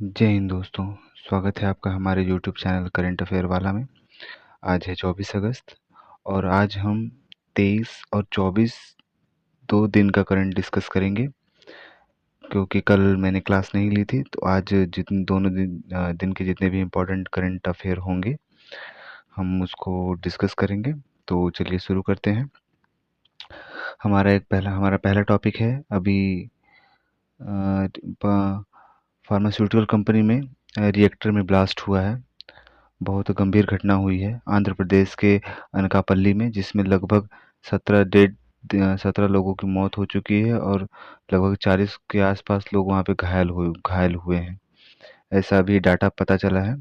जय हिंद दोस्तों। स्वागत है आपका हमारे यूट्यूब चैनल करंट अफेयर वाला में। आज है 24 अगस्त और आज हम 23 और 24 दो दिन का करंट डिस्कस करेंगे। क्योंकि कल मैंने क्लास नहीं ली थी तो आज जितने दोनों दिन के जितने भी इम्पोर्टेंट करंट अफेयर होंगे हम उसको डिस्कस करेंगे। तो चलिए शुरू करते हैं। हमारा पहला टॉपिक है अभी फार्मास्यूटिकल कंपनी में रिएक्टर में ब्लास्ट हुआ है। बहुत गंभीर घटना हुई है आंध्र प्रदेश के अनकापल्ली में, जिसमें लगभग 17 लोगों की मौत हो चुकी है और लगभग 40 के आसपास लोग वहां पे घायल हुए हैं। ऐसा अभी डाटा पता चला है।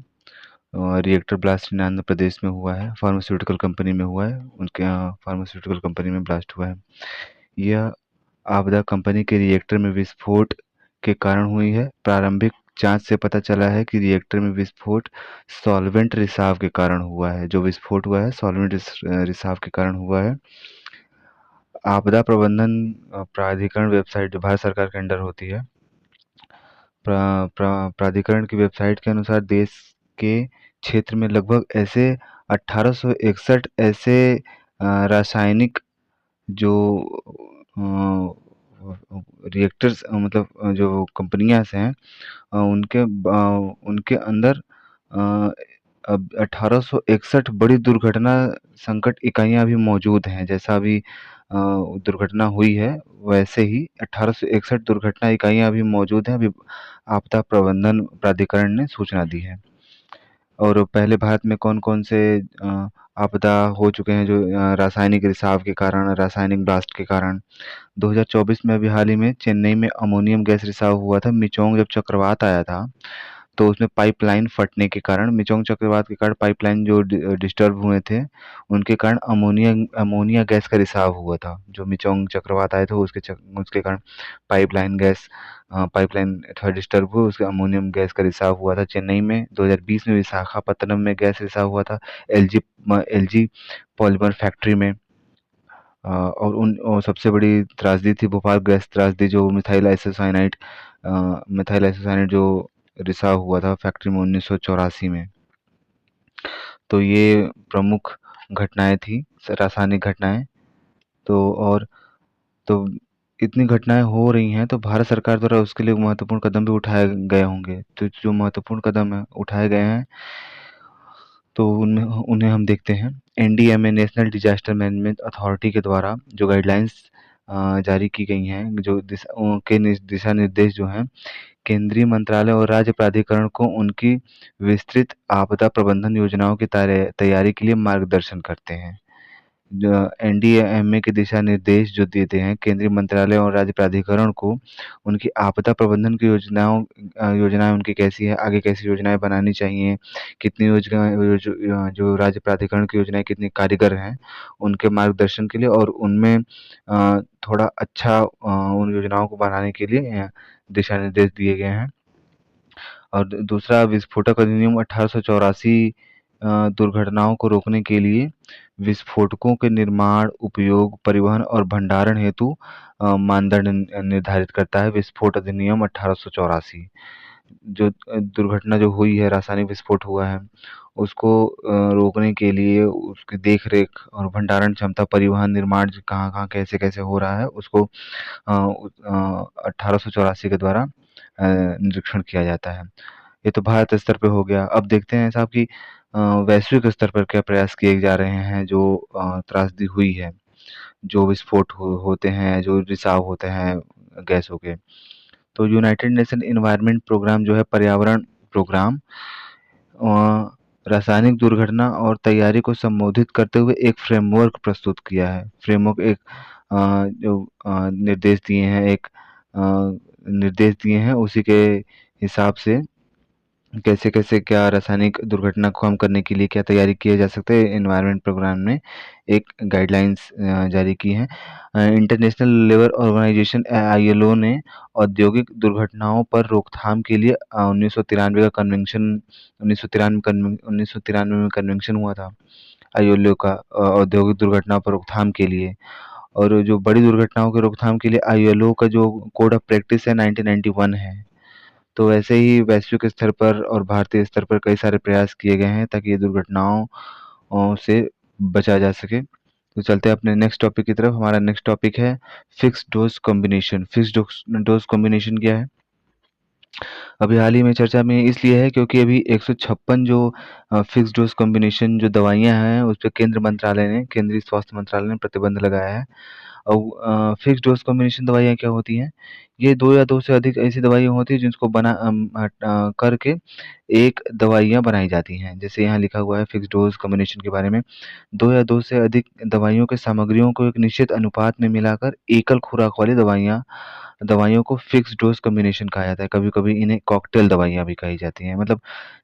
Reactor blast in Andhra Pradesh में हुआ है, फार्मास्यूटिकल कंपनी में हुआ है, उनके यहाँ फार्मास्यूटिकल कंपनी में ब्लास्ट हुआ है। यह आपदा कंपनी के रिएक्टर में विस्फोट के कारण हुई है। प्रारंभिक जांच से पता चला है कि रिएक्टर में विस्फोट सॉल्वेंट रिसाव के कारण हुआ है। जो विस्फोट हुआ है सॉल्वेंट रिसाव के कारण हुआ है। आपदा प्रबंधन प्राधिकरण वेबसाइट जो भारत सरकार के अंडर होती है, प्राधिकरण की वेबसाइट के अनुसार देश के क्षेत्र में लगभग ऐसे 1861 ऐसे रासायनिक जो रिएक्टर्स मतलब जो कंपनियां हैं उनके अंदर अब 1861 बड़ी दुर्घटना संकट इकाइयां अभी मौजूद हैं। जैसा अभी दुर्घटना हुई है वैसे ही 1861 दुर्घटना इकाइयां अभी मौजूद हैं। अभी आपदा प्रबंधन प्राधिकरण ने सूचना दी है। और पहले भारत में कौन-कौन से आपदा हो चुके हैं जो रासायनिक रिसाव के कारण, रासायनिक ब्लास्ट के कारण। 2024 में अभी हाल ही में चेन्नई में अमोनियम गैस रिसाव हुआ था। मिचोंग जब चक्रवात आया था तो उसमें पाइपलाइन फटने के कारण, मिचोंग चक्रवात के कारण पाइपलाइन जो डिस्टर्ब हुए थे उनके कारण अमोनिया अमोनिया गैस का रिसाव हुआ था। जो मिचोंग चक्रवात आए थे उसके कारण पाइपलाइन थोड़ा डिस्टर्ब हुई, उसके अमोनियम गैस का रिसाव हुआ था चेन्नई में। 2020 में विशाखापत्तनम में गैस रिसाव हुआ था एलजी एलजी पॉलीमर फैक्ट्री में। और सबसे बड़ी त्रासदी थी भोपाल गैस त्रासदी, जो मिथाइल आइसोसाइनाइड जो रिसाव हुआ था फैक्ट्री में 1984 में। तो ये प्रमुख घटनाएं थी, रासायनिक घटनाएं। तो और तो इतनी घटनाएं हो रही हैं तो भारत सरकार द्वारा उसके लिए महत्वपूर्ण कदम भी उठाए गए होंगे। तो जो महत्वपूर्ण कदम है उठाए गए हैं तो उनमें उन्हें हम देखते हैं। NDMA national disaster management authority के द्वारा जो गाइडलाइंस जारी की गई हैं, जो दिशा निर्देश जो हैं केंद्रीय मंत्रालय और राज्य प्राधिकरण को उनकी विस्तृत आपदा प्रबंधन योजनाओं की तैयारी के लिए मार्गदर्शन करते हैं। एनडीएमए के दिशा निर्देश जो देते हैं केंद्रीय मंत्रालय और राज्य प्राधिकरण को, उनकी आपदा प्रबंधन की योजनाएं उनकी कैसी है, आगे कैसी योजनाएं बनानी चाहिए, कितनी जो राज्य प्राधिकरण की योजनाएं कितनी कारगर हैं उनके मार्गदर्शन के लिए और उनमें थोड़ा अच्छा उन योजनाओं को बनाने के लिए दिशा निर्देश दिए गए हैं। और दूसरा विस्फोटक अधिनियम 1884 दुर्घटनाओं को रोकने के लिए विस्फोटकों के निर्माण, उपयोग, परिवहन और भंडारण हेतु मानदंड निर्धारित करता है। विस्फोट अधिनियम 1884 जो दुर्घटना जो हुई है, रासायनिक विस्फोट हुआ है, उसको रोकने के लिए उसकी देख रेख और भंडारण क्षमता, परिवहन, निर्माण कहाँ कहाँ कैसे कैसे हो रहा है उसको 1884 के द्वारा निरीक्षण किया जाता है। ये तो भारत स्तर पे हो गया। अब देखते हैं साहब कि वैश्विक स्तर पर क्या प्रयास किए जा रहे हैं। जो त्रासदी हुई है, जो विस्फोट होते हैं, जो रिसाव होते हैं गैसों के, तो यूनाइटेड नेशन इन्वायरमेंट प्रोग्राम जो है पर्यावरण प्रोग्राम रासायनिक दुर्घटना और तैयारी को संबोधित करते हुए एक फ्रेमवर्क प्रस्तुत किया है। फ्रेमवर्क एक जो निर्देश दिए हैं उसी के हिसाब से कैसे कैसे क्या रासायनिक दुर्घटना को कम करने के लिए क्या तैयारी किए जा सकते हैं। एनवायरनमेंट प्रोग्राम ने एक गाइडलाइंस जारी की हैं। इंटरनेशनल लेबर ऑर्गेनाइजेशन आईएलओ ने औद्योगिक दुर्घटनाओं पर रोकथाम के लिए 1993 का कन्वेंशन 1993 में कन्वेंशन हुआ था आईएलओ का औद्योगिक दुर्घटनाओं पर रोकथाम के लिए। और जो बड़ी दुर्घटनाओं की रोकथाम के लिए आईएलओ का जो कोड ऑफ प्रैक्टिस है 1991 है। तो वैसे ही वैश्विक स्तर पर और भारतीय स्तर पर कई सारे प्रयास किए गए हैं ताकि ये दुर्घटनाओं से बचा जा सके। तो चलते हैं अपने नेक्स्ट टॉपिक की तरफ। हमारा नेक्स्ट टॉपिक है fixed dose combination. Fixed dose combination क्या है? अभी हाल ही में चर्चा में इसलिए है क्योंकि अभी 156 जो फिक्स डोज कॉम्बिनेशन जो दवाइयां हैं उस पर केंद्रीय स्वास्थ्य मंत्रालय ने प्रतिबंध लगाया है। और फिक्स डोज कॉम्बिनेशन दवाइयाँ क्या होती हैं? ये 2 या 2 से अधिक ऐसी दवाइयाँ होती हैं जिसको करके एक दवाइयाँ बनाई जाती हैं। जैसे यहाँ लिखा हुआ है फिक्स डोज कॉम्बिनेशन के बारे में, 2 या 2 से अधिक दवाइयों के सामग्रियों को एक निश्चित अनुपात में मिलाकर एकल खुराक वाली दवाइयों को फिक्स डोज कॉम्बिनेशन कहा जाता है। कभी-कभी इन्हें कॉकटेल दवाइयाँ भी कही जाती हैं। मतलब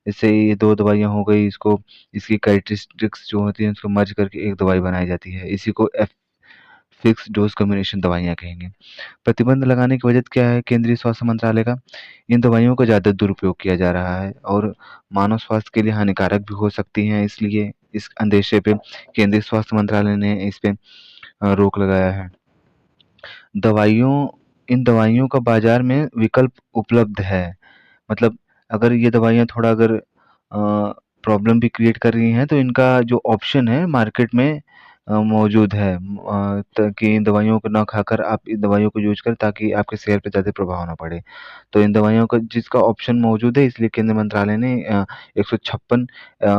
जैसे ये 2 दवाइयाँ हो गई, इसको इसकी कैरेक्टरिस्टिक्स जो होती हैं उसको मर्ज करके एक दवाई बनाई जाती है। इसी को फिक्स डोज कॉम्बिनेशन दवाइयाँ कहेंगे। प्रतिबंध लगाने की वजह क्या है केंद्रीय स्वास्थ्य मंत्रालय का? इन दवाइयों का ज़्यादा दुरुपयोग किया जा रहा है और मानव स्वास्थ्य के लिए हानिकारक भी हो सकती हैं, इसलिए इस अंदेशे पे केंद्रीय स्वास्थ्य मंत्रालय ने इस पे रोक लगाया है। दवाइयों इन दवाइयों का बाजार में विकल्प उपलब्ध है। मतलब अगर ये दवाइयाँ थोड़ा अगर प्रॉब्लम भी क्रिएट कर रही हैं तो इनका जो ऑप्शन है मार्केट में मौजूद है। ताकि इन दवाइयों को ना खाकर आप इन दवाइयों को यूज़ करें ताकि आपके सेहत पे ज़्यादा प्रभाव ना पड़े। तो इन दवाइयों का जिसका ऑप्शन मौजूद है इसलिए केंद्र मंत्रालय ने 156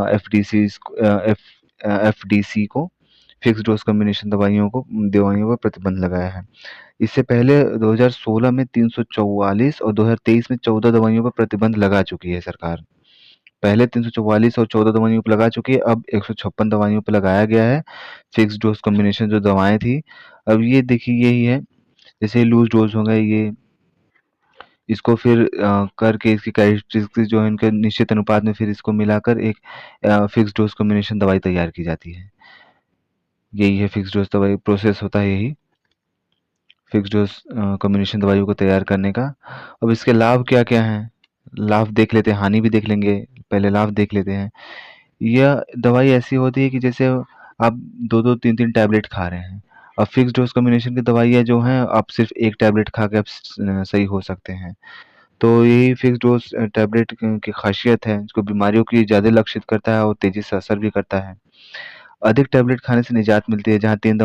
एफडीसीज़ एफडीसी को फिक्स्ड डोज कॉम्बिनेशन दवाइयों पर प्रतिबंध लगाया है। इससे पहले 2016 में 344 और 2023 में 14 दवाइयों पर प्रतिबंध लगा चुकी है सरकार। पहले 344 और 14 दवाइयों पे लगा चुकी है, अब 156 दवाइयों पे लगाया गया है। फिक्स डोज कॉम्बिनेशन जो दवाएँ थी, अब ये देखिए यही है, जैसे लूज़ डोज हो गए ये, इसको फिर करके इसकी कैरेक्टरिस्टिक्स जो है इनके निश्चित अनुपात में फिर इसको मिलाकर एक फिक्स डोज कॉम्बिनेशन दवाई तैयार की जाती है। यही है फिक्स डोज दवाई प्रोसेस होता है यही। फिक्स डोज कॉम्बिनेशन दवाइयों को तैयार करने का। अब इसके लाभ क्या-क्या हैं? लाभ देख लेते हैं, हानि भी देख लेंगे, पहले लाभ देख लेते हैं। यह दवाई ऐसी होती है कि जैसे आप 2-2 3-3 टैबलेट खा रहे हैं। अब फिक्स डोज कॉम्बिनेशन की दवाइयाँ जो हैं आप सिर्फ़ 1 टैबलेट खा के आप सही हो सकते हैं। तो यही फिक्स डोज टैबलेट की ख़ासियत है, इसको बीमारियों की ज़्यादा लक्षित करता है और तेज़ी से असर भी करता है। अधिक टैबलेट खाने से निजात मिलती है, जहाँ 3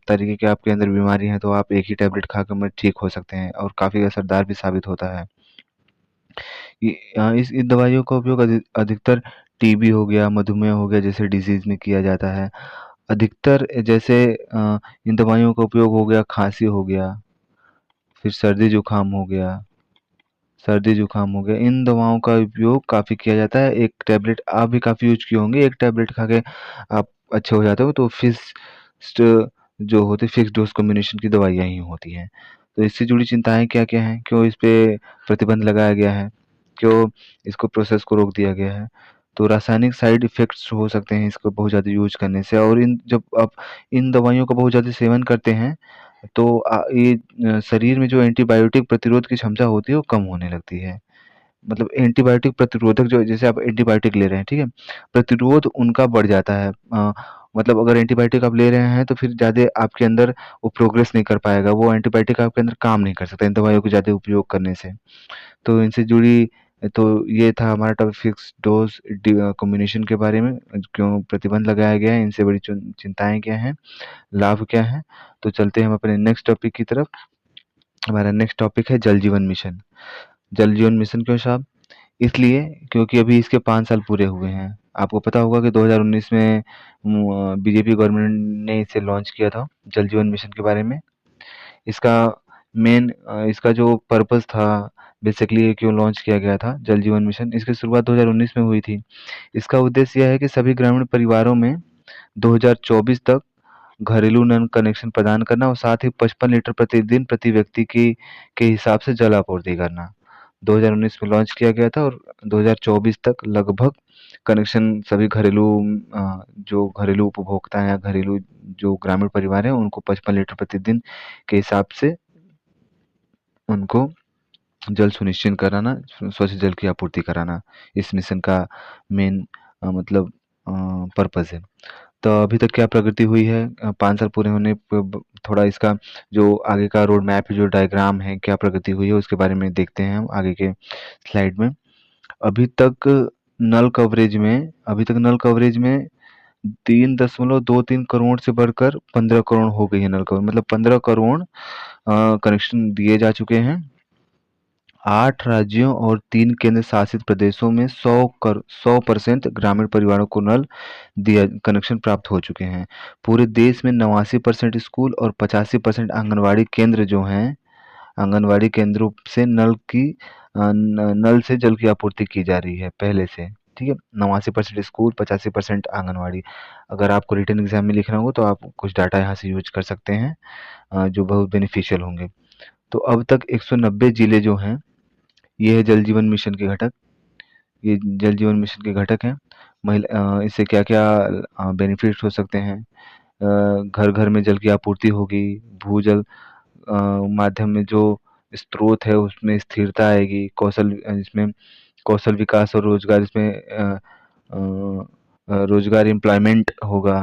तरीके की आपके अंदर बीमारी है तो आप एक ही टैबलेट खाकर में ठीक हो सकते हैं और काफ़ी असरदार भी साबित होता है। इस इन दवाइयों का उपयोग अधिकतर टीबी हो गया, मधुमेह हो गया जैसे डिज़ीज़ में किया जाता है। अधिकतर जैसे इन दवाइयों का उपयोग हो गया, खाँसी हो गया, फिर सर्दी-जुकाम हो गया, इन दवाओं का उपयोग काफ़ी किया जाता है। एक टैबलेट आप भी काफ़ी यूज़ किए होंगे, एक टैबलेट खा के आप अच्छे हो जाते हो तो फिक्स्ड जो होती है फिक्स्ड डोज़ कॉम्बिनेशन की दवाइयाँ ही होती हैं। तो इससे जुड़ी चिंताएँ क्या-क्या हैं? क्यों इस पे प्रतिबंध लगाया गया है? क्यों इसको प्रोसेस को रोक दिया गया है? तो रासायनिक साइड इफ़ेक्ट्स हो सकते हैं इसको बहुत ज़्यादा यूज़ करने से और जब आप इन दवाइयों का बहुत ज़्यादा सेवन करते हैं तो शरीर में जो एंटीबायोटिक प्रतिरोध की क्षमता होती है वो कम होने लगती है। मतलब एंटीबायोटिक प्रतिरोधक जो जैसे आप एंटीबायोटिक ले रहे हैं, ठीक है? प्रतिरोध उनका बढ़ जाता है। मतलब अगर एंटीबायोटिक आप ले रहे हैं तो फिर ज़्यादा आपके अंदर वो प्रोग्रेस नहीं कर पाएगा, वो एंटीबायोटिक आपके अंदर काम नहीं कर सकता इन दवाइयों को ज़्यादा उपयोग करने से। तो इनसे जुड़ी तो ये था हमारा टॉपिक फिक्स डोज़ कॉम्बिनेशन के बारे में, क्यों प्रतिबंध लगाया गया है, इनसे बड़ी चिंताएँ क्या हैं, लाभ क्या हैं? तो चलते हैं हम अपने नेक्स्ट टॉपिक की तरफ। हमारा नेक्स्ट टॉपिक है जल जीवन मिशन। जल जीवन मिशन क्यों साहब? इसलिए क्योंकि अभी इसके 5 साल पूरे हुए हैं। आपको पता होगा कि 2019 में बीजेपी गवर्नमेंट ने इसे लॉन्च किया था, जल जीवन मिशन के बारे में। इसका इसका जो पर्पस था बेसिकली ये क्यों लॉन्च किया गया था जल जीवन मिशन, इसकी शुरुआत 2019 में हुई थी। इसका उद्देश्य यह है कि सभी ग्रामीण परिवारों में 2024 तक घरेलू नल कनेक्शन प्रदान करना और साथ ही 55 लीटर प्रतिदिन प्रति व्यक्ति की के हिसाब से जल आपूर्ति करना। 2019 में लॉन्च किया गया था और 2024 तक लगभग कनेक्शन सभी जो घरेलू उपभोक्ता हैं या घरेलू जो ग्रामीण परिवार हैं उनको 55 लीटर प्रतिदिन के हिसाब से उनको जल सुनिश्चित कराना, स्वच्छ जल की आपूर्ति कराना, इस मिशन का मेन मतलब पर्पज़ है। तो अभी तक क्या प्रगति हुई है 5 साल पूरे होने प ब थोड़ा इसका जो आगे का रोड मैप है, जो डायग्राम है, क्या प्रगति हुई है उसके बारे में देखते हैं हम आगे के स्लाइड में। अभी तक नल कवरेज में 3.23 करोड़ से बढ़कर 15 करोड़ हो गई है नल कवरेज, मतलब 15 करोड़ कनेक्शन दिए जा चुके हैं। 8 राज्यों और 3 केंद्र शासित प्रदेशों में 100% ग्रामीण परिवारों को नल दिया कनेक्शन प्राप्त हो चुके हैं। पूरे देश में 89% स्कूल और 85% आंगनवाड़ी केंद्र जो हैं, आंगनवाड़ी केंद्रों से नल से जल की आपूर्ति की जा रही है पहले से। ठीक है, 89% स्कूल, 85% आंगनवाड़ी। अगर आपको रिटन एग्जाम में लिखना हो तो आप कुछ डाटा यहाँ से यूज कर सकते हैं, जो बहुत बेनिफिशियल होंगे। तो अब तक 190 जिले जो हैं, ये है जल जीवन मिशन के घटक। ये जल जीवन मिशन के घटक हैं। इससे क्या क्या बेनिफिट्स हो सकते हैं? घर घर में जल की आपूर्ति होगी। भूजल माध्यम में जो स्रोत है उसमें स्थिरता आएगी। इसमें कौशल विकास और रोजगार, इसमें रोजगार एम्प्लॉयमेंट होगा,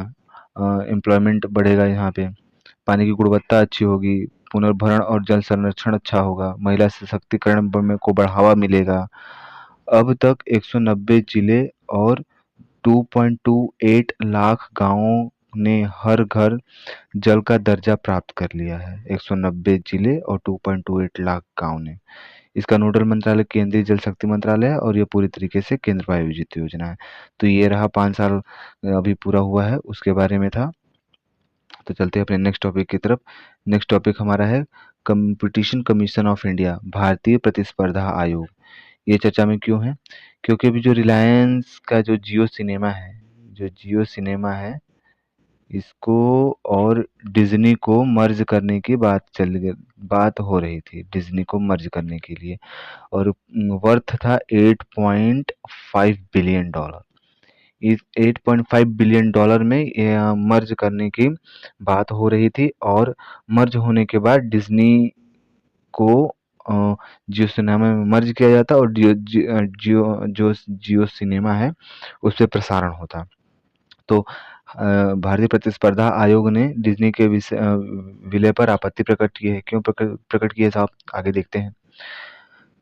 एम्प्लॉयमेंट बढ़ेगा यहाँ पे। पानी की गुणवत्ता अच्छी होगी, पुनर्भरण और जल संरक्षण अच्छा होगा, महिला सशक्तिकरण में को बढ़ावा मिलेगा। अब तक 190 जिले और 2.28 लाख गांवों ने हर घर जल का दर्जा प्राप्त कर लिया है। 190 जिले और 2.28 लाख गांव ने। इसका नोडल मंत्रालय केंद्रीय जल शक्ति मंत्रालय है और ये पूरी तरीके से केंद्र प्रायोजित योजना है। तो ये रहा 5 साल अभी पूरा हुआ है उसके बारे में था। तो चलते हैं अपने नेक्स्ट टॉपिक की तरफ। नेक्स्ट टॉपिक हमारा है कंपटीशन कमीशन ऑफ इंडिया, भारतीय प्रतिस्पर्धा आयोग। ये चर्चा में क्यों है? क्योंकि अभी जो रिलायंस का जो जियो सिनेमा है, इसको और डिज्नी को मर्ज करने की बात हो रही थी, डिज्नी को मर्ज करने के लिए। और वर्थ था $8.5 बिलियन। इस $8.5 बिलियन में मर्ज करने की बात हो रही थी। और मर्ज होने के बाद डिज्नी को जियो सिनेमा में मर्ज किया जाता और जियो सिनेमा है उस पे प्रसारण होता। तो भारतीय प्रतिस्पर्धा आयोग ने डिज्नी के विलय पर आपत्ति प्रकट की है। क्यों प्रकट की है साहब, आगे देखते हैं।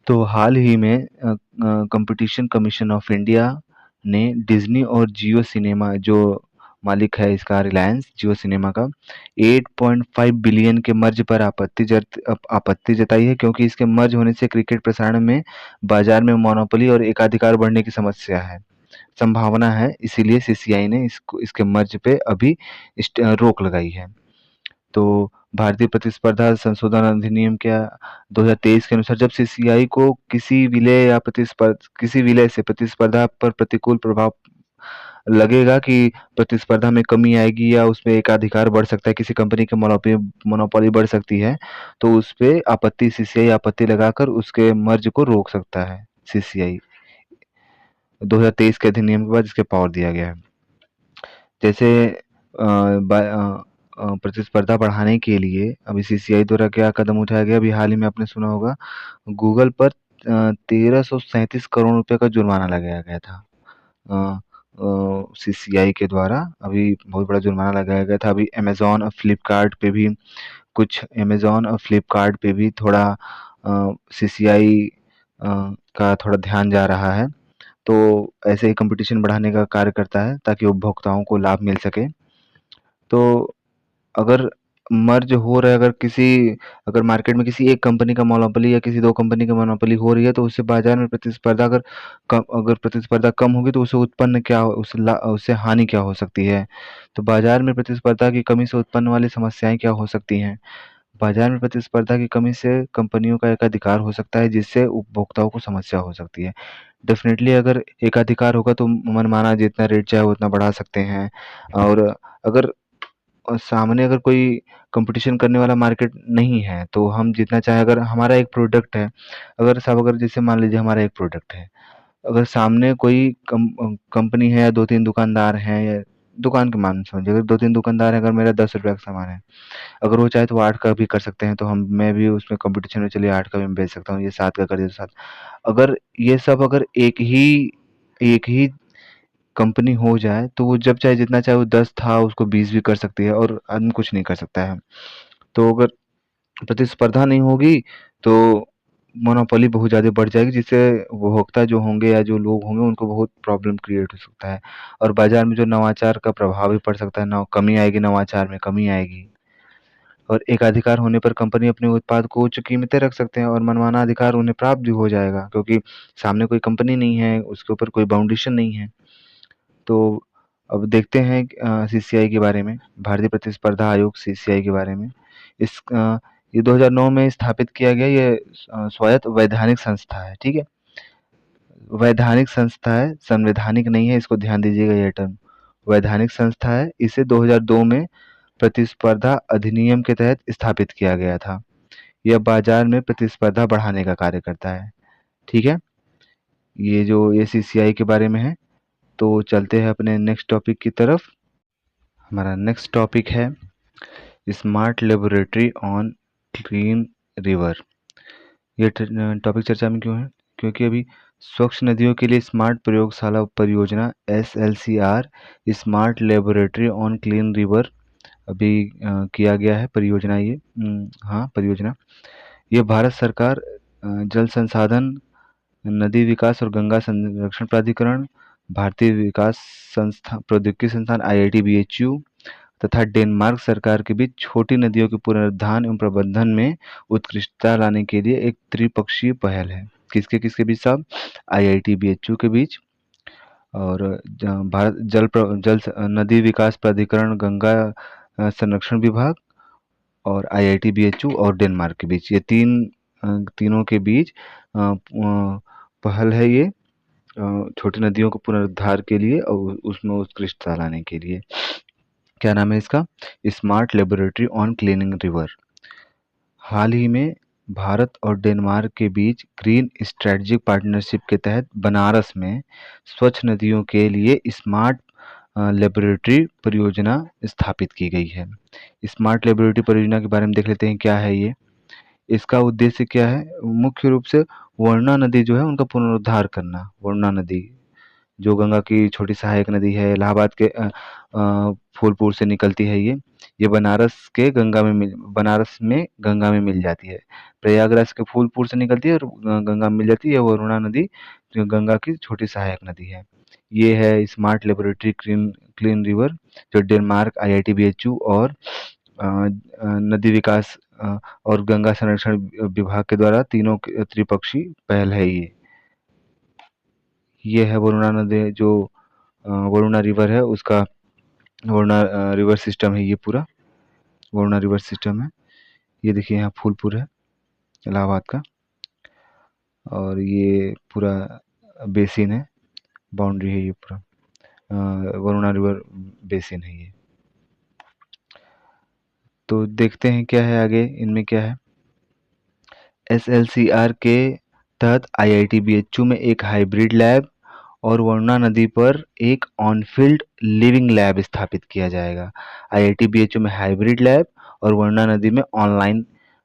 तो हाल ही में कंपटीशन कमीशन ऑफ इंडिया ने डिज्नी और जियो सिनेमा, जो मालिक है इसका रिलायंस जियो सिनेमा का, 8.5 बिलियन के मर्ज पर आपत्ति जताई है, क्योंकि इसके मर्ज होने से क्रिकेट प्रसारण में बाजार में मोनोपोली और एकाधिकार बढ़ने की संभावना है। इसीलिए सीसीआई ने इसके मर्ज पे अभी रोक लगाई है। तो भारतीय प्रतिस्पर्धा संशोधन अधिनियम के 2023 के अनुसार जब सीसीआई को किसी विलय से प्रतिस्पर्धा पर प्रतिकूल प्रभाव लगेगा कि प्रतिस्पर्धा में कमी आएगी या उसमें एकाधिकार बढ़ सकता है, किसी कंपनी की मोनोपोली बढ़ सकती है, तो उस पे सीसीआई आपत्ति लगाकर उसके मर्ज को रोक सकता है। सीसीआई 2023 के अधिनियम के बाद इसके पावर दिया गया है। जैसे प्रतिस्पर्धा बढ़ाने के लिए अभी सीसीआई द्वारा क्या कदम उठाया गया? अभी हाल ही में आपने सुना होगा, गूगल पर 1337 करोड़ रुपए का जुर्माना लगाया गया था सीसीआई के द्वारा। अभी बहुत बड़ा जुर्माना लगाया गया था। अभी अमेजोन और फ्लिपकार्ट पे भी थोड़ा सीसीआई का थोड़ा ध्यान जा रहा है। तो ऐसे ही कंपटीशन बढ़ाने का कार्य करता है ताकि उपभोक्ताओं को लाभ मिल सके। तो अगर मर्ज हो रहा है, अगर मार्केट में किसी एक कंपनी का मोनोपोली या किसी दो कंपनी का मोनोपोली हो रही है, तो उससे बाजार में अगर प्रतिस्पर्धा कम होगी तो उससे हानि क्या हो सकती है? तो बाजार में प्रतिस्पर्धा की कमी से उत्पन्न वाली समस्याएं क्या हो सकती हैं? बाजार में प्रतिस्पर्धा की कमी से कंपनियों का एकाधिकार हो सकता है, जिससे उपभोक्ताओं को समस्या हो सकती है। डेफिनेटली अगर एकाधिकार होगा तो मनमाना जितना रेट चाहे उतना बढ़ा सकते हैं। और अगर सामने अगर कोई कंपटीशन करने वाला मार्केट नहीं है, तो हम जितना चाहे, अगर हमारा एक प्रोडक्ट है, अगर जैसे मान लीजिए हमारा एक प्रोडक्ट है, अगर सामने कोई कंपनी है या 2-3 दुकानदार हैं, या दुकान के मान समझिए, अगर 2-3 दुकानदार हैं, अगर मेरा ₹10 का सामान है, अगर वो चाहे तो वो 8 का भी कर सकते हैं, तो मैं भी उसमें कंपटीशन में चलिए 8 का भी मैं बेच सकता हूँ, ये 7 का कर दिया तो 7। अगर ये सब अगर एक ही कंपनी हो जाए तो वो जब चाहे जितना चाहे वो 10 था उसको 20 भी कर सकती है और आदमी कुछ नहीं कर सकता है। तो अगर प्रतिस्पर्धा नहीं होगी तो मोनोपोली बहुत ज़्यादा बढ़ जाएगी, जिससे उपभोक्ता जो होंगे या जो लोग होंगे उनको बहुत प्रॉब्लम क्रिएट हो सकता है और बाजार में जो नवाचार का प्रभाव भी पड़ सकता है, कमी आएगी, नवाचार में कमी आएगी। और एकाधिकार होने पर कंपनी अपने उत्पाद को उच्च कीमतें रख सकते हैं और मनमाना अधिकार उन्हें प्राप्त भी हो जाएगा, क्योंकि सामने कोई कंपनी नहीं है, उसके ऊपर कोई बाउंडेशन नहीं है। तो अब देखते हैं सीसीआई के बारे में, भारतीय प्रतिस्पर्धा आयोग सीसीआई के बारे में। ये 2009 में स्थापित किया गया, ये स्वायत्त वैधानिक संस्था है, ठीक है। वैधानिक संस्था है, संवैधानिक नहीं है, इसको ध्यान दीजिएगा ये टर्म। वैधानिक संस्था है, इसे 2002 में प्रतिस्पर्धा अधिनियम के तहत स्थापित किया गया था। यह बाजार में प्रतिस्पर्धा बढ़ाने का कार्य करता है, ठीक है। ये जो ये सीसीआई के बारे में है। तो चलते हैं अपने नेक्स्ट टॉपिक की तरफ। हमारा नेक्स्ट टॉपिक है smart laboratory on clean river. ये टॉपिक चर्चा में क्यों है? क्योंकि अभी स्वच्छ नदियों के लिए स्मार्ट प्रयोगशाला परियोजना SLCR, smart laboratory on clean river, अभी किया गया है परियोजना ये। हाँ, परियोजना ये भारत सरकार, जल संसाधन, नदी विकास और गंगा संरक्षण प्राधिकरण, भारतीय विकास प्रौद्योगिकी संस्थान IIT BHU तथा डेनमार्क सरकार के बीच छोटी नदियों के पुनरुद्धार एवं प्रबंधन में उत्कृष्टता लाने के लिए एक त्रिपक्षीय पहल है। किसके किसके बीच साहब? IIT BHU के बीच और भारत नदी विकास प्राधिकरण, गंगा संरक्षण विभाग और IIT BHU और डेनमार्क के बीच, ये तीनों के बीच पहल है ये, छोटी नदियों को पुनरुद्धार के लिए और उसमें उत्कृष्टता लाने के लिए। क्या नाम है इसका? Smart laboratory on cleaning river. हाल ही में भारत और डेनमार्क के बीच ग्रीन स्ट्रेटजिक पार्टनरशिप के तहत बनारस में स्वच्छ नदियों के लिए स्मार्ट लेबोरेटरी परियोजना स्थापित की गई है। स्मार्ट लेबोरेटरी परियोजना के बारे में देख लेते हैं क्या है ये। इसका उद्देश्य क्या है? मुख्य रूप से वरुणा नदी जो है उनका पुनरुद्धार करना। वरुणा नदी जो गंगा की छोटी सहायक नदी है, इलाहाबाद के फूलपुर से निकलती है ये बनारस में गंगा में मिल जाती है। प्रयागराज के फूलपुर से निकलती है और गंगा में मिल जाती है। वरुणा नदी जो गंगा की छोटी सहायक नदी है। ये है smart laboratory clean clean river, जो डेनमार्क, IIT BHU और नदी विकास और गंगा संरक्षण विभाग के द्वारा तीनों त्रिपक्षीय पहल है ये है वरुणा नदी, जो वरुणा रिवर है उसका, वरुणा रिवर सिस्टम है ये पूरा, वरुणा रिवर सिस्टम है। ये देखिए यहाँ फूलपुर है इलाहाबाद का और ये पूरा बेसिन है, बाउंड्री है ये पूरा, वरुणा रिवर बेसिन है ये। तो देखते हैं क्या है आगे, इनमें क्या है। SLCR के तहत IIT BHU में एक हाइब्रिड लैब और वरुणा नदी पर एक ऑन-फील्ड लिविंग लैब स्थापित किया जाएगा। IIT BHU में हाइब्रिड लैब और वरुणा नदी में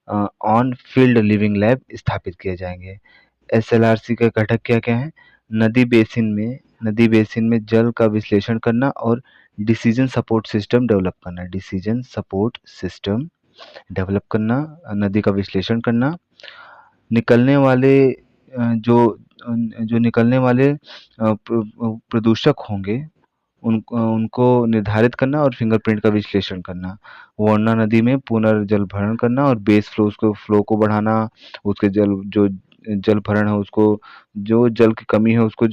ऑन-फील्ड लिविंग लैब स्थापित किए जाएंगे। SLRC का घटक क्या-क्या है? नदी बेसिन में जल का विश्लेषण करना और डिसीजन सपोर्ट सिस्टम डेवलप करना। डिसीजन सपोर्ट सिस्टम डेवलप करना, नदी का विश्लेषण करना, निकलने वाले जो निकलने वाले प्रदूषक होंगे उनको निर्धारित करना और फिंगरप्रिंट का विश्लेषण करना। वरुणा नदी में पुनर्जलभरण करना और बेस फ्लो, उसको फ्लो को बढ़ाना, उसके जल भरण है उसको, जो जल की कमी है उसको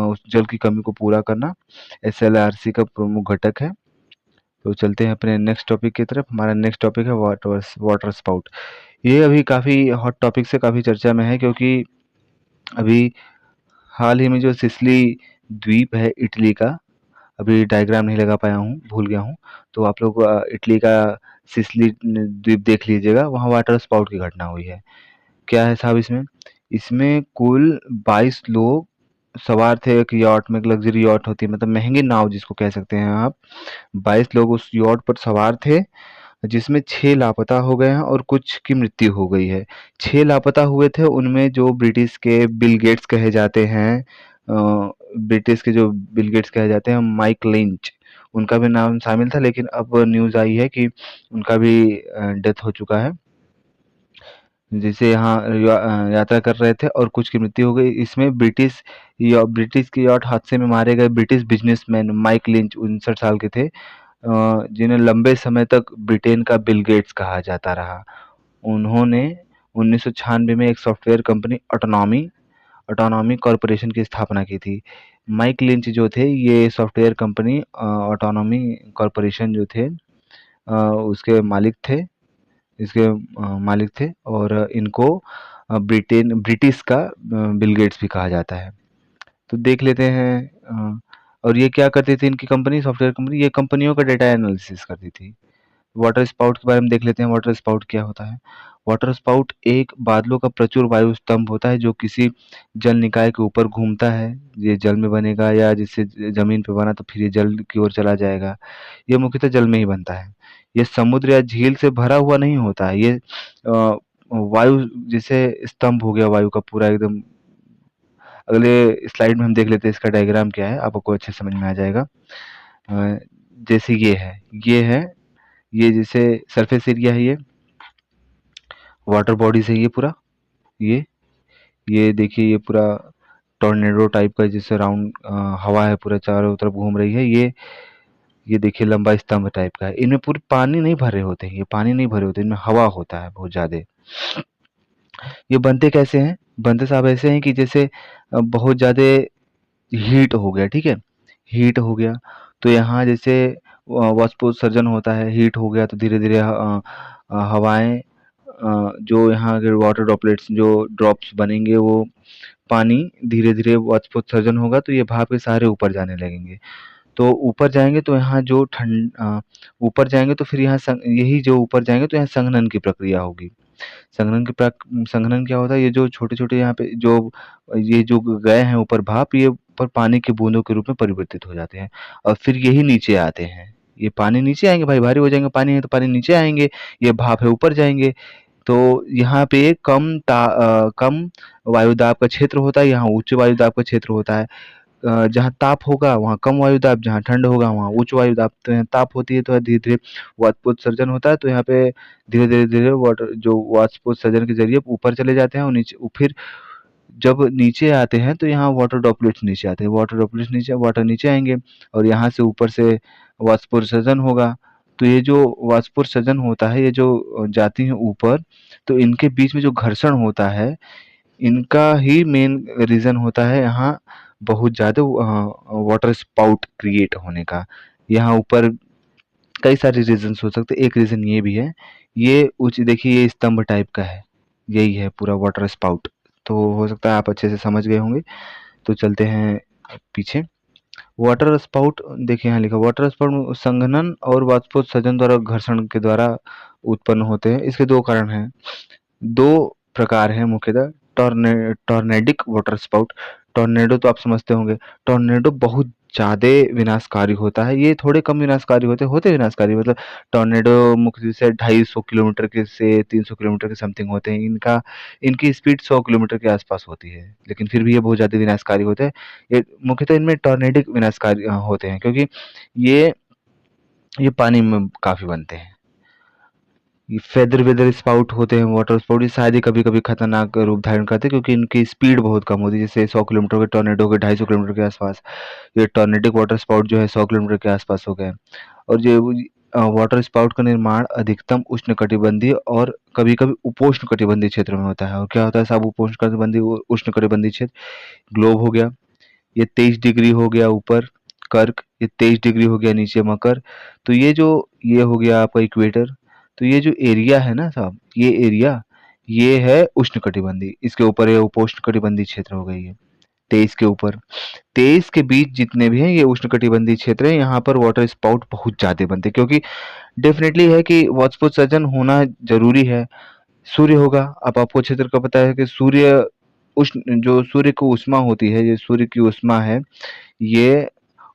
उस जल की कमी को पूरा करना SLRC का प्रमुख घटक है। तो चलते हैं अपने नेक्स्ट टॉपिक की तरफ। हमारा नेक्स्ट टॉपिक है वाटर स्पाउट। ये अभी काफ़ी हॉट टॉपिक से काफ़ी चर्चा में है, क्योंकि अभी हाल ही में जो सिसिली द्वीप है इटली का, अभी डायग्राम नहीं लगा पाया हूँ, भूल गया हूँ, तो आप लोग इटली का सिसिली द्वीप देख लीजिएगा, वहाँ वाटर स्पाउट की घटना हुई है। क्या है साहब इसमें? इसमें कुल 22 लोग सवार थे एक यॉट में, एक लग्जरी यॉट होती है, मतलब महंगी नाव जिसको कह सकते हैं आप। 22 लोग उस यॉट पर सवार थे, जिसमें 6 लापता हो गए हैं और कुछ की मृत्यु हो गई है। 6 लापता हुए थे उनमें जो ब्रिटिश के बिल गेट्स कहे जाते हैं, ब्रिटिश के जो बिल गेट्स कहे जाते हैं, माइक लिंच, उनका भी नाम शामिल था, लेकिन अब न्यूज़ आई है कि उनका भी डेथ हो चुका है, जिसे यहाँ यात्रा कर रहे थे और कुछ की मृत्यु हो गई। इसमें ब्रिटिश के यॉट हादसे में मारे गए ब्रिटिश बिजनेसमैन माइक लिंच 59 साल के थे, जिन्हें लंबे समय तक ब्रिटेन का बिल गेट्स कहा जाता रहा। उन्होंने 1996 में एक software company autonomy autonomy corporation की स्थापना की थी। माइक लिंच जो थे, ये सॉफ्टवेयर कंपनी ऑटोनॉमी कॉरपोरेशन जो थे, उसके मालिक थे, इसके मालिक थे, और इनको ब्रिटिश का बिल गेट्स भी कहा जाता है। तो देख लेते हैं। और ये क्या करती थी इनकी कंपनी, सॉफ्टवेयर कंपनी, ये कंपनियों का डेटा एनालिसिस करती थी। वाटर स्पाउट के बारे में देख लेते हैं। वाटर स्पाउट क्या होता है? वाटर स्पाउट एक बादलों का प्रचुर वायु स्तंभ होता है जो किसी जल निकाय के ऊपर घूमता है। ये जल में बनेगा, या जिससे जमीन पे बना तो फिर ये जल की ओर चला जाएगा। ये मुख्यतः जल में ही बनता है। ये समुद्र या झील से भरा हुआ नहीं होता है। ये वायु जैसे स्तंभ हो गया वायु का पूरा एकदम। अगले स्लाइड में हम देख लेते हैं इसका डायग्राम क्या है, आपको अच्छे समझ में आ जाएगा। अ, जैसे ये है, ये जैसे सरफेस एरिया है, ये वाटर बॉडीज है, ये पूरा, ये ये देखिए, ये पूरा टॉर्नेडो टाइप का, जिससे राउंड हवा है पूरा चारों तरफ घूम रही है। ये देखिए लंबा स्तंभ टाइप का है। इनमें पूरे पानी नहीं भरे होते हैं, ये पानी नहीं भरे होते, इनमें हवा होता है बहुत ज्यादा। ये बनते कैसे हैं? बनते साहब ऐसे हैं कि जैसे बहुत ज्यादा हीट हो गया, ठीक है, हीट हो गया तो यहाँ जैसे वाष्पोत्सर्जन होता है। हीट हो गया तो धीरे धीरे हवाएं, जो यहाँ के वाटर ड्रॉपलेट्स जो ड्रॉप्स बनेंगे, वो पानी धीरे धीरे वाष्पोत्सर्जन होगा तो ये भाप के सहारे ऊपर जाने लगेंगे। तो ऊपर जाएंगे तो यहाँ जो ऊपर जाएंगे तो फिर यहाँ यही जो ऊपर जाएंगे तो यहाँ संघनन की प्रक्रिया होगी। संघनन क्या होता है? ये जो छोटे छोटे यहाँ पे जो ये जो गए हैं ऊपर भाप, ये ऊपर पानी की बूंदों के रूप में परिवर्तित हो जाते हैं, और फिर यही नीचे आते हैं। ये पानी नीचे आएंगे, भाई भारी हो जाएंगे, पानी है तो पानी नीचे आएंगे, ये भाप है ऊपर जाएंगे। तो यहाँ पे कम वायुदाब का क्षेत्र होता है, यहाँ उच्च वायुदाब का क्षेत्र होता है। जहाँ ताप होगा वहाँ कम वायुदाब, जहाँ ठंड होगा वहाँ उच्च वायुदाब। तो यहाँ ताप होती है तो धीरे धीरे वाष्पोत्सर्जन होता है, तो यहाँ पे धीरे धीरे धीरे वाटर जो वाष्पोत्सर्जन के जरिए ऊपर चले जाते हैं, और नीचे फिर जब नीचे आते हैं तो यहाँ वाटर ड्रॉपलेट्स नीचे आते हैं, वाटर नीचे आएंगे, और यहाँ से ऊपर से वाष्पोत्सर्जन होगा। तो ये जो वाष्पोत्सर्जन होता है, ये जो जाती हैं ऊपर, तो इनके बीच में जो घर्षण होता है, इनका ही मेन रीज़न होता है यहाँ बहुत ज़्यादा वाटर स्पाउट क्रिएट होने का। यहाँ ऊपर कई सारे रीज़न्स हो सकते हैं, एक रीज़न ये भी है। ये देखिए ये स्तंभ टाइप का है, यही है पूरा वाटर स्पाउट। तो हो सकता है आप अच्छे से समझ गए होंगे। तो चलते हैं पीछे। वाटर स्पाउट देखिए यहाँ लिखा, वाटर स्पाउट संघनन और वाष्पोत्सर्जन द्वारा घर्षण के द्वारा उत्पन्न होते हैं। इसके दो कारण हैं, दो प्रकार हैं मुख्यतः। टॉर्नेडिक वाटर स्पाउट, टॉर्नेडो तो आप समझते होंगे। टॉर्नेडो बहुत ज़्यादा विनाशकारी होता है, ये थोड़े कम विनाशकारी होते विनाशकारी मतलब टॉर्नेडो मुख्य रूप से 250 किलोमीटर के से 300 किलोमीटर के समथिंग होते हैं। इनकी स्पीड 100 किलोमीटर के आसपास होती है, लेकिन फिर भी ये बहुत ज़्यादा विनाशकारी होते हैं। ये मुख्यतः इनमें टॉर्नेडिक विनाशकारी होते हैं, क्योंकि ये ये पानी में काफ़ी बनते हैं। ये फेदर वेदर स्पाउट होते हैं वाटर स्पाउट, ये शायद ही कभी कभी खतरनाक रूप धारण करते हैं, क्योंकि इनकी स्पीड बहुत कम होती है, जैसे 100 किलोमीटर के टॉर्नेडो के 250 किलोमीटर के आसपास। ये टॉर्नेडिक वाटर स्पाउट जो है 100 किलोमीटर के आसपास हो गए। और ये वाटर स्पाउट का निर्माण अधिकतम उष्णकटिबंधीय और कभी कभी उपोष्ण कटिबंधीय क्षेत्र में होता है। और क्या होता है साहब उपोष्ण कटिबंधीय उष्ण कटिबंधीय क्षेत्र? ग्लोब हो गया, ये 23 डिग्री हो गया ऊपर कर्क, ये 23 डिग्री हो गया नीचे मकर। तो ये हो गया आपका इक्वेटर। तो ये जो एरिया है ना साहब, ये एरिया, ये है उष्णकटिबंधीय। इसके ऊपर ये उपोष्णकटिबंधीय क्षेत्र हो गई है। 23 के ऊपर, 23 के बीच जितने भी हैं ये उष्णकटिबंधीय क्षेत्र है। यहाँ पर वाटर स्पाउट बहुत ज्यादा बनते हैं, क्योंकि डेफिनेटली है कि वाष्पोत्सर्जन होना जरूरी है। सूर्य होगा, अब आपको क्षेत्र का पता है कि उष्ण जो सूर्य की ऊष्मा होती है, ये सूर्य की ऊष्मा है, ये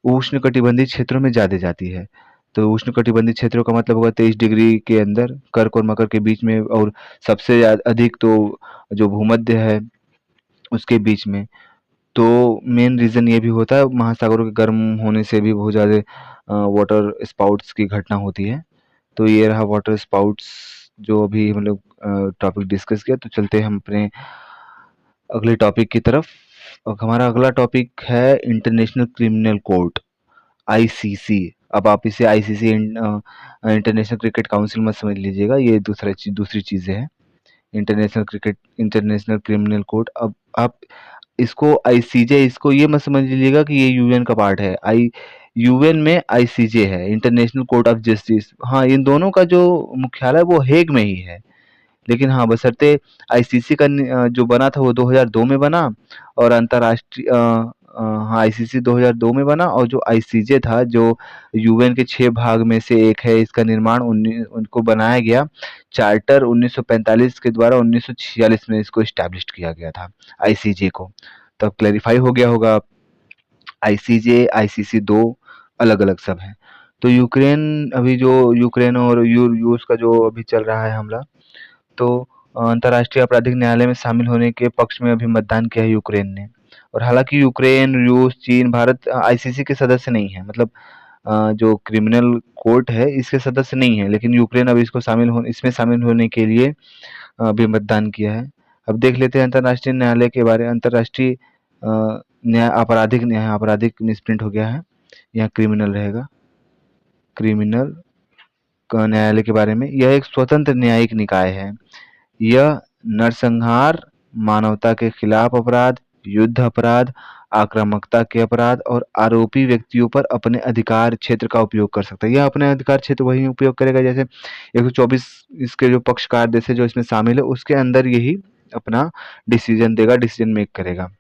उष्णकटिबंधीय क्षेत्रों में ज़्यादा जाती है। तो उष्णकटिबंधीय क्षेत्रों का मतलब होगा 23 डिग्री के अंदर कर्क और मकर के बीच में, और सबसे अधिक तो जो भूमध्य है उसके बीच में। तो मेन रीज़न ये भी होता है, महासागरों के गर्म होने से भी बहुत ज़्यादा वाटर स्पाउट्स की घटना होती है। तो ये रहा वाटर स्पाउट्स जो अभी हम लोग टॉपिक डिस्कस किया। तो चलते हैं हम अपने अगले टॉपिक की तरफ। हमारा अगला टॉपिक है इंटरनेशनल क्रिमिनल कोर्ट, आईसीसी। अब आप इसे आईसीसी इंटरनेशनल क्रिकेट काउंसिल मत समझ लीजिएगा, ये दूसरी चीज़ें हैं। इंटरनेशनल क्रिमिनल कोर्ट, अब आप इसको आईसीजे, इसको ये मत समझ लीजिएगा कि ये यूएन का पार्ट है। आई यूएन में आईसीजे है, इंटरनेशनल कोर्ट ऑफ जस्टिस। हाँ, इन दोनों का जो मुख्यालय वो हेग में ही है। लेकिन हाँ, बशर्ते आईसीसी का जो बना था वो 2002 में बना, और अंतर्राष्ट्रीय हाँ, आईसीसी 2002 में बना, और जो आईसीजे था जो यूएन के 6 भाग में से एक है, इसका निर्माण उनको बनाया गया चार्टर 1945 के द्वारा। 1946 में इसको इस्टेब्लिश किया गया था आईसीजे को। तो अब क्लैरिफाई हो गया होगा, आईसीजे आईसीसी दो अलग अलग सब हैं। तो यूक्रेन, अभी जो यूक्रेन और रूस का जो अभी चल रहा है हमला, तो अंतर्राष्ट्रीय आपराधिक न्यायालय में शामिल होने के पक्ष में अभी मतदान किया है यूक्रेन ने। और हालांकि यूक्रेन, रूस, चीन, भारत आईसीसी के सदस्य नहीं है, मतलब जो क्रिमिनल कोर्ट है इसके सदस्य नहीं है, लेकिन यूक्रेन अब इसमें शामिल होने के लिए अभी मतदान किया है। अब देख लेते हैं अंतर्राष्ट्रीय न्यायालय के बारे में। अंतर्राष्ट्रीय न्याय आपराधिक मिसप्रिंट हो गया है, यहाँ क्रिमिनल रहेगा। क्रिमिनल न्यायालय के बारे में, यह एक स्वतंत्र न्यायिक निकाय है। यह नरसंहार, मानवता के खिलाफ अपराध, युद्ध अपराध, आक्रामकता के अपराध और आरोपी व्यक्तियों पर अपने अधिकार क्षेत्र का उपयोग कर सकता है। यह अपने अधिकार क्षेत्र वही उपयोग करेगा जैसे 124 इसके जो पक्षकार देश है जो इसमें शामिल है उसके अंदर यही अपना डिसीजन देगा, डिसीजन मेक करेगा।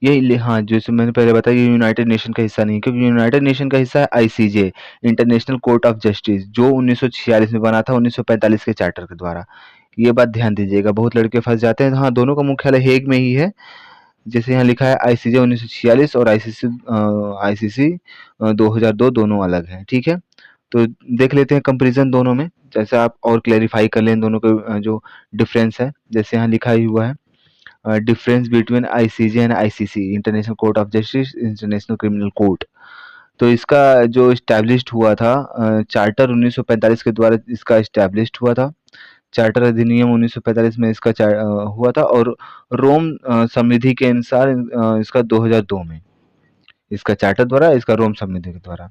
ये हाँ, जैसे मैंने पहले बताया, ये यूनाइटेड नेशन का हिस्सा नहीं है, क्योंकि यूनाइटेड नेशन का हिस्सा है ICJ, international court of justice, जो 1946 में बना था 1945 के चार्टर के द्वारा। ये बात ध्यान दीजिएगा, बहुत लड़के फंस जाते हैं। हाँ, दोनों का मुख्यालय हेग में ही है। जैसे यहाँ लिखा है आईसीजे 1946 और आईसीसी 2002, दोनों अलग हैं। ठीक है, तो देख लेते हैं कंपेरिजन दोनों में, जैसे आप और क्लेरिफाई कर लें दोनों के जो डिफरेंस है। जैसे यहाँ लिखा ही हुआ है difference between ICJ and ICC, international court of justice, international criminal court. तो इसका जो इस्टेब्लिश्ड हुआ था चार्टर 1945 के द्वारा इसका इस्टेब्लिश्ड हुआ था। चार्टर अधिनियम 1945 में इसका हुआ था, और रोम संविधि के अनुसार इसका 2002 में इसका चार्टर द्वारा, इसका रोम संविधि के द्वारा।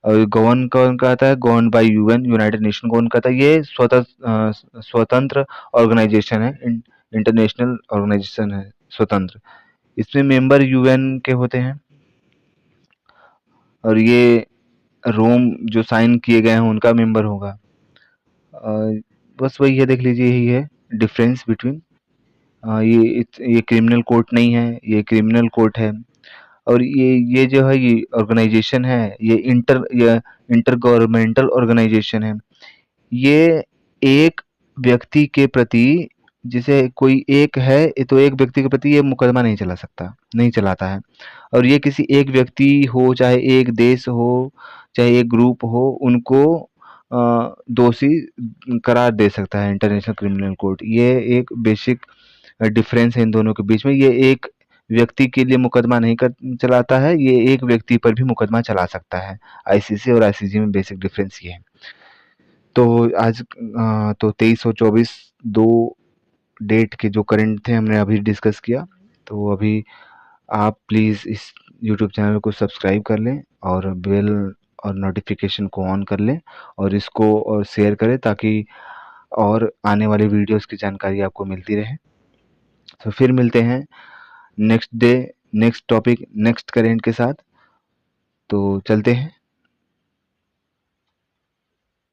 और गवर्न कौन कहता है? Govern by UN, United nation कौन कहता है? ये स्वतंत्र ऑर्गेनाइजेशन है, इंटरनेशनल ऑर्गेनाइजेशन है, स्वतंत्र। इसमें मेंबर यूएन के होते हैं, और ये रोम जो साइन किए गए हैं उनका मेंबर होगा। बस वही है, देख लीजिए, यही है डिफरेंस बिटवीन। ये क्रिमिनल कोर्ट नहीं है, ये क्रिमिनल कोर्ट है। और ये जो है, ये ऑर्गेनाइजेशन है, ये इंटर गवर्नमेंटल ऑर्गेनाइजेशन है। ये एक व्यक्ति के प्रति, जिसे कोई एक है, तो एक व्यक्ति के प्रति ये मुकदमा नहीं चला सकता, नहीं चलाता है। और ये किसी एक व्यक्ति हो, चाहे एक देश हो, चाहे एक ग्रुप हो, उनको दोषी करार दे सकता है इंटरनेशनल क्रिमिनल कोर्ट। ये एक बेसिक डिफरेंस है इन दोनों के बीच में। ये एक व्यक्ति के लिए मुकदमा नहीं कर चलाता है, ये एक व्यक्ति पर भी मुकदमा चला सकता है। आईसीसी और आईसीजे में बेसिक डिफरेंस ये है। तो आज तो 23 और 24 दो डेट के जो करंट थे हमने अभी डिस्कस किया। तो अभी आप प्लीज़ इस यूट्यूब चैनल को सब्सक्राइब कर लें, और बेल और नोटिफिकेशन को ऑन कर लें, और इसको और शेयर करें, ताकि और आने वाले वीडियोस की जानकारी आपको मिलती रहे। तो फिर मिलते हैं next day, next topic, next current के साथ। तो चलते हैं।